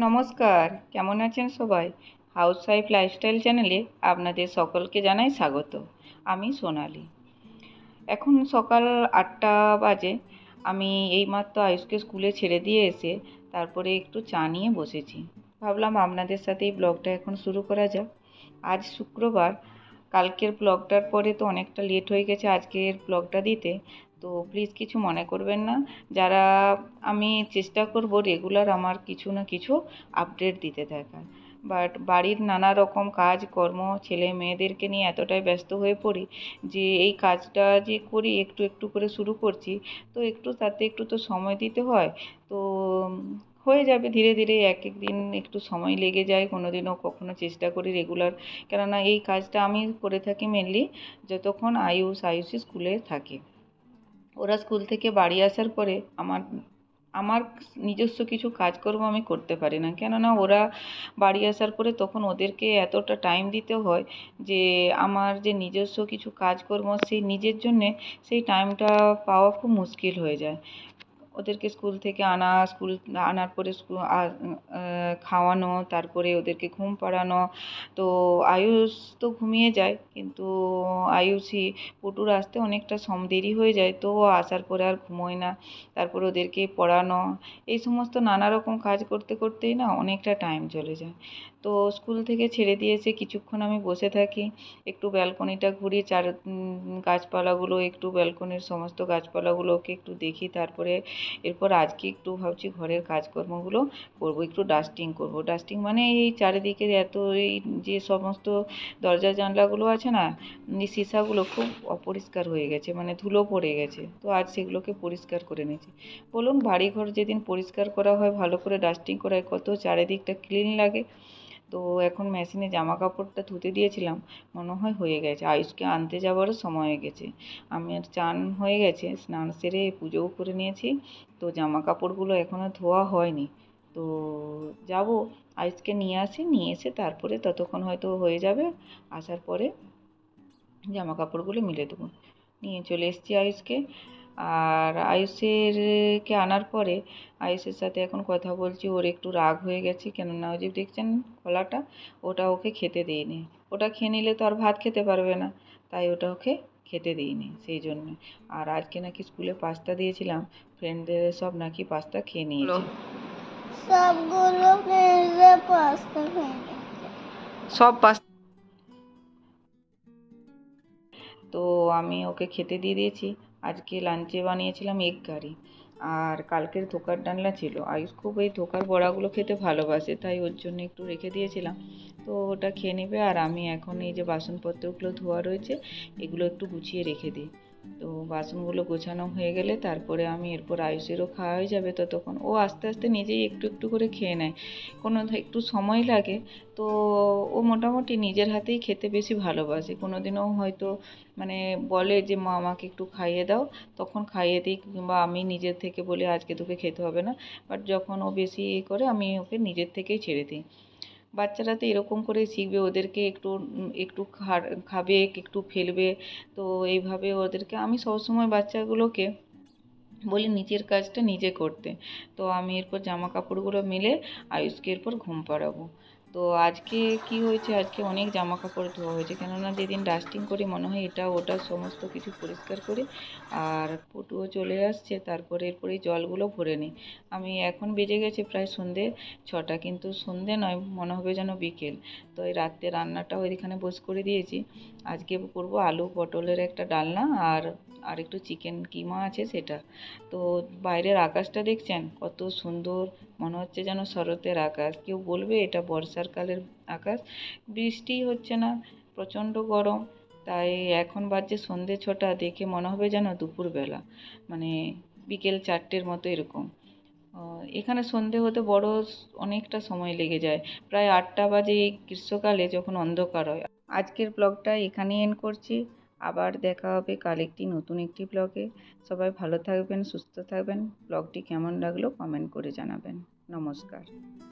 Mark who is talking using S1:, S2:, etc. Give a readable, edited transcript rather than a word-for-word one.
S1: নমস্কার, কেমন আছেন সবাই? হাউসওয়াইফ লাইফস্টাইল চ্যানেলে আপনাদের সকলকে জানাই স্বাগত। আমি সোনালি। এখন সকাল 8টা বাজে। আমি এইমাত্র আয়ুষকে স্কুলে ছেড়ে দিয়ে এসে তারপরে একটু চা নিয়ে বসেছি। ভাবলাম আপনাদের সাথে এই ব্লগটা এখন শুরু করা যাক। আজ শুক্রবার, কালকের ব্লগটার পরে তো অনেকটা লেট হয়ে গেছে আজকের ব্লগটা দিতে, তো প্লিজ কিছু মনে করবেন না। যারা আমি চেষ্টা করব রেগুলার আমার কিছু না কিছু আপডেট দিতে থাকার, বাট বাড়ির নানা রকম কাজকর্ম, ছেলে মেয়েদেরকে নিয়ে এতটাই ব্যস্ত হয়ে পড়ি যে এই কাজটা যে করি একটু একটু করে শুরু করছি, তো একটু তাতে একটু তো সময় দিতে হয়। তো হয়ে যাবে ধীরে ধীরে, এক এক দিন একটু সময় লেগে যায়, কোনো দিনও কখনো চেষ্টা করি রেগুলার। কেননা এই কাজটা আমি করে থাকি মেনলি যতক্ষণ আয়ুষী স্কুলে থাকে। ওরা স্কুল থেকে বাড়ি আসার পরে আমার আমার নিজস্ব কিছু কাজকর্ম আমি করতে পারি না, কেননা ওরা বাড়ি আসার পরে তখন ওদেরকে এতটা টাইম দিতে হয় যে আমার যে নিজস্ব কিছু কাজকর্ম সেই নিজের জন্যে সেই টাইমটা পাওয়া খুব মুশকিল হয়ে যায়। ওদেরকে স্কুল থেকে স্কুল আনার পরে খাওয়ানো, তারপরে ওদেরকে ঘুম পাড়ানো। তো আয়ুষ তো ঘুমিয়ে যায়, কিন্তু আয়ুষী পুটুর আসতে অনেকটা দেরি হয়ে যায়, তো ও আসার পরে আর ঘুমোয় না। তারপর ওদেরকে পড়ানো, এই সমস্ত নানা রকম কাজ করতে করতেই না অনেকটা টাইম চলে যায়। তো স্কুল থেকে ছেড়ে দিয়ে এসে কিছুক্ষণ আমি বসে থাকি, একটু ব্যালকনিটা ঘুরি, গাছপালাগুলো, একটু ব্যালকনির সমস্ত গাছপালাগুলোকে একটু দেখি। তারপরে এরপর আজকে একটু ভাবছি ঘরের কাজকর্মগুলো করব, একটু ডাস্টিং করব। ডাস্টিং মানে এই চারিদিকের এত এই যে সমস্ত দরজা জানলাগুলো আছে না, এই সিসাগুলো খুব অপরিষ্কার হয়ে গেছে, মানে ধুলো পড়ে গেছে, তো আজ সেগুলোকে পরিষ্কার করে নিয়েছি। বলুন, বাড়িঘর যেদিন পরিষ্কার করা হয়, ভালো করে ডাস্টিং করা হয়, কত চারিদিকটা ক্লিন লাগে। তো এখন মেশিনে জামা কাপড়টা ধুতে দিয়েছিলাম, মনে হয় হয়ে গেছে। আয়ুষকে আনতে যাওয়ারও সময় হয়ে গেছে। আমার চান হয়ে গেছে, স্নান সেরে পুজোও করে নিয়েছি, তো জামা কাপড়গুলো এখনও ধোয়া হয়নি। তো যাব, আয়ুষকে নিয়ে আসি, নিয়ে এসে তারপরে ততক্ষণ হয়তো হয়ে যাবে। আসার পরে জামা কাপড়গুলো মিলে দেবো। নিয়ে চলে এসেছি আয়ুষকে। আর কে আনার পরে আয়ুষের সাথে এখন কথা বলছি। ওর একটু রাগ হয়ে গেছে, কেননা ওই যে দেখছেন কলাটা, ওটা ওকে খেতে দিইনি। ওটা খেয়ে নিলে তো আর ভাত খেতে পারবে না, তাই ওটা ওকে খেতে দিইনি সেই জন্য। আর আজকে নাকি স্কুলে পাস্তা দিয়েছিলাম, ফ্রেন্ডদের সব নাকি পাস্তা খেয়ে নিয়েছে।
S2: সবগুলো ফ্রেন্ডসরা পাস্তা খেয়ে নিয়েছে।
S1: সব পাস্তা, তো আমি ওকে খেতে দিয়ে দিয়েছি। আজকে লাঞ্চে বানিয়েছিলাম এগ কারি, আর কালকের ধোকার ডালনা ছিল। আয়ুষ খুব এই ধোকার বড়াগুলো খেতে ভালোবাসে, তাই ওর জন্য একটু রেখে দিয়েছিলাম। তো ওটা খেয়ে নেবে, আর আমি এখন এই যে বাসনপত্রগুলো ধোয়া রয়েছে, এগুলো একটু গুছিয়ে রেখে দিই। তো বাসনগুলো গোছানো হয়ে গেলে তারপরে আমি এরপর আয়ুষেরও খাওয়া হয়ে যাবে, ততক্ষণ ও আস্তে আস্তে নিজেই একটু একটু করে খেয়ে নেয়। একটু সময় লাগে, তো ও মোটামুটি নিজের হাতেই খেতে বেশি ভালোবাসে। কোনোদিনও হয়তো মানে বলে যে মা আমাকে একটু খাইয়ে দাও, তখন খাইয়ে দিই, কিংবা আমি নিজের থেকে বলি আজকে তোকে খেতে হবে না। বাট যখন ও বেশি করে আমি ওকে নিজের থেকেই ছেড়ে দিই। বাচ্চারা তো এরকম করেই শিখবে, ওদেরকে একটু একটু খাবে, একটু ফেলবে। তো এইভাবে ওদেরকে আমি সবসময় বাচ্চাগুলোকে বলি নিজের কাজটা নিজে করতে। তো আমি এরপর জামা কাপড়গুলো মেলে আয়ুষকে এরপর ঘুম পাড়াবো। তো আজকে কি হয়েছে, আজকে অনেক জামা কাপড় ধোয়া হয়েছে, কেননা যেদিন ডাস্টিং করি মনে হয় এটা ওটা সমস্ত কিছু পরিষ্কার করি। আর পুটুও চলে আসছে, তারপরে এরপরে জলগুলো ভরে নিই। আমি এখন বেজে গেছে প্রায় সন্ধে 6টা, কিন্তু সন্ধে নয়, মনে হবে যেন বিকেল। তো এই রাত্রে রান্নাটাও এখানে করে দিয়েছি। আজকে করবো আলু পটলের একটা ডালনা, আর আর একটু চিকেন কিমা আছে সেটা। তো বাইরের আকাশটা দেখছেন কত সুন্দর, মনে হচ্ছে যেন শরতের আকাশ। কেউ বলবে এটা বর্ষার কালের আকাশ। বৃষ্টিই হচ্ছে না, প্রচণ্ড গরম। তাই এখন বাজছে সন্ধে 6টা, দেখে মনে হবে যেন দুপুরবেলা, মানে বিকেল 4টের মতো এরকম। এখানে সন্ধে হতে অনেকটা সময় লেগে যায়, প্রায় 8টা বাজে এই গ্রীষ্মকালে যখন অন্ধকার হয়। আজকের ব্লগটা এখানেই এন্ড করছি। আবার দেখা হবে কাল নতুন একটি ব্লগে। সবাই ভালো থাকবেন, সুস্থ থাকবেন। ব্লগটি কেমন লাগলো কমেন্ট করে জানাবেন। নমস্কার।